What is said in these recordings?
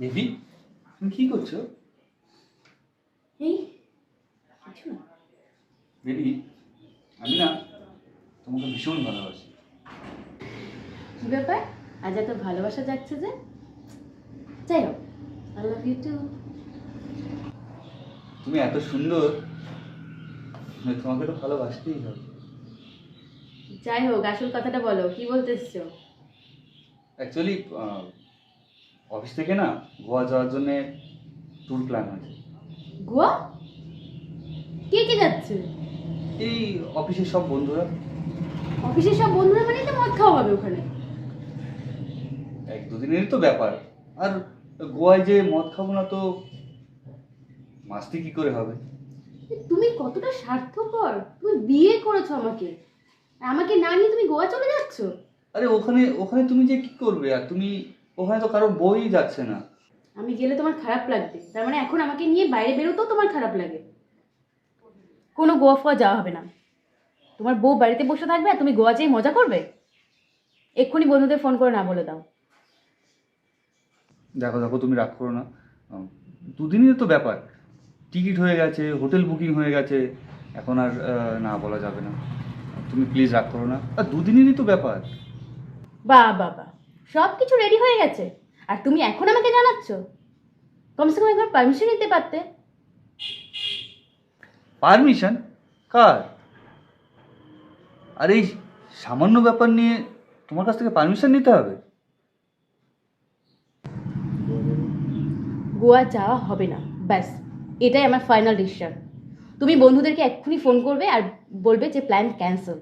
Baby, তুমি কি করছো? এই কিছু না। বেবি, আমি না তোমাকে ভীষণ ভালোবাসি। কি ব্যাপার, আজ এত ভালোবাসা যাচ্ছে যে? যাই হোক, আই লাভ ইউ টু। তুমি এত সুন্দর, তোমাকে তো ভালোবাসতেই হবে। যাই হোক, আসল কথাটা বলো, কি বলতে এসছো? অ্যাকচুয়ালি অফিস থেকে না গোয়া যাওয়ার জন্য ট্যুর প্ল্যান আছে। গোয়া? কে কে যাচ্ছে? এই অফিসের সব বন্ধুরা। অফিসের সব বন্ধুরা মানে তো মদ খাওয়া হবে ওখানে। এক দুদিনেরই তো ব্যাপার। আর গোয়ায় যে মদ খাবো না তো মাস্তি কি করে হবে? তুমি কতটা স্বার্থপর! তুমি বিয়ে করেছো আমাকে, আর আমাকে না নিয়ে তুমি গোয়া চলে যাচ্ছো? আরে ওখানে ওখানে তুমি যে কি করবে? আর তুমি ওখানে তো কারোর বই যাচ্ছে না। আমি গেলে তোমার খারাপ লাগবে, তার মানে এখন আমাকে নিয়ে বাইরে বেরোতেও তোমার খারাপ লাগে? কোনো গোয়া ফোয়া যাওয়া হবে না। তোমার বউ বাড়িতে বসে থাকবে আর তুমি গোয়া যেয়ে মজা করবে? এক্ষুনি বন্ধুদের ফোন করে না বলে দাও। দেখো দেখো, তুমি রাগ করো না। দুদিনের তো ব্যাপার। টিকিট হয়ে গেছে, হোটেল বুকিং হয়ে গেছে, এখন আর না বলা যাবে না। তুমি প্লিজ রাগ করো না, আর দুদিনেরই তো ব্যাপার। বাহ বাবা, সব কিছু রেডি হয়ে গেছে আর তুমি এখন আমাকে জানাচ্ছ? কমসে কম একবার পারমিশন নিতে পারতে। পারমিশন? কার? আর এই সামান্য ব্যাপার নিয়ে তোমার কাছ থেকে পারমিশন নিতে হবে? গোয়া যাওয়া হবে না, ব্যাস, এটাই আমার ফাইনাল ডিসিশন। তুমি বন্ধুদেরকে এক্ষুনি ফোন করবে আর বলবে যে প্ল্যান ক্যান্সেল।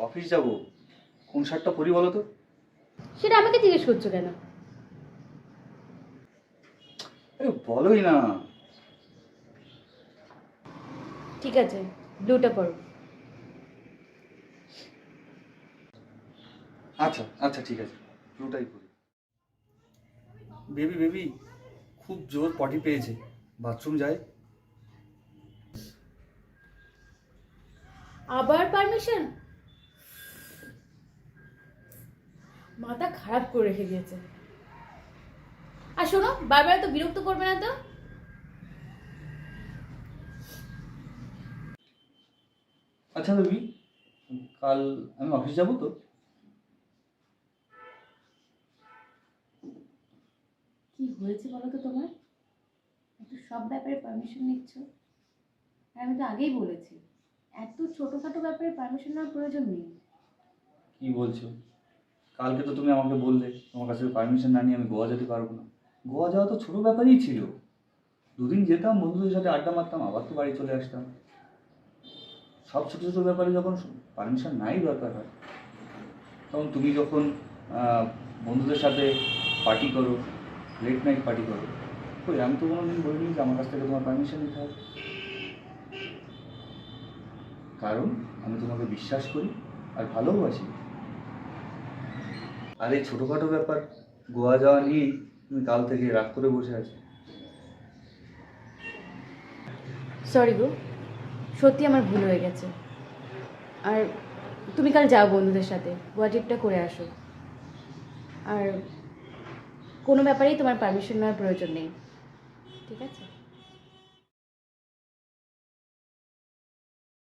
অফিস যাব, কোন শার্টটা পরি বলো তো? সেটা আমাকে জিজ্ঞেস করছো কেন? আরে বলোই না। ঠিক আছে, ব্লুটা করো। আচ্ছা আচ্ছা, ঠিক আছে, ব্লুটাই পরি। বেবি বেবি, খুব জোর পটি পেয়েছে, বাথরুম যায়। আবার পারমিশন? মাথা খারাপ করে রেখে দিয়েছে। আর শোনো, বারবার তো বিরক্ত করবে না তো। আচ্ছা বেবি, কাল আমি অফিস যাব তো? কি হয়েছে বলো তো তোমার? একটু সব ব্যাপারে পারমিশন নিচ্ছ। আর আমি তো আগেই বলেছি, এত ছোটখাটো ব্যাপারে পারমিশন নেওয়ার প্রয়োজন নেই। কি বলছো? কালকে তো তুমি আমাকে বললে তোমার কাছে পারমিশন না নিয়ে আমি গোয়া যেতে পারবো না। গোয়া যাওয়া তো ছোটো ব্যাপারই ছিল। দুদিন যেতাম, বন্ধুদের সাথে আড্ডা মারতাম, আবার তো বাড়ি চলে আসতাম। সব ছোটো ছোটো ব্যাপারে যখন পারমিশন নাই দরকার হয়, তখন তুমি যখন আহ, বন্ধুদের সাথে পার্টি করো, লেট নাইট পার্টি করো, কই আমি তো কোনোদিন বলিনি যে আমার কাছ থেকে তোমার পারমিশন নিতে হবে। কারণ আমি তোমাকে বিশ্বাস করি আর ভালোবাসি। আর এই ছোটোখাটো ব্যাপার গোয়া যাওয়া নিয়েই তুমি কাল থেকে রাগ করে বসে আছো। সরি গো, সত্যি আমার ভুল হয়ে গেছে। আর তুমি কাল যাও বন্ধুদের সাথে, গোয়া ট্রিপটা করে আসো। আর কোনো ব্যাপারেই তোমার পারমিশন নেওয়ার প্রয়োজন নেই, ঠিক আছে?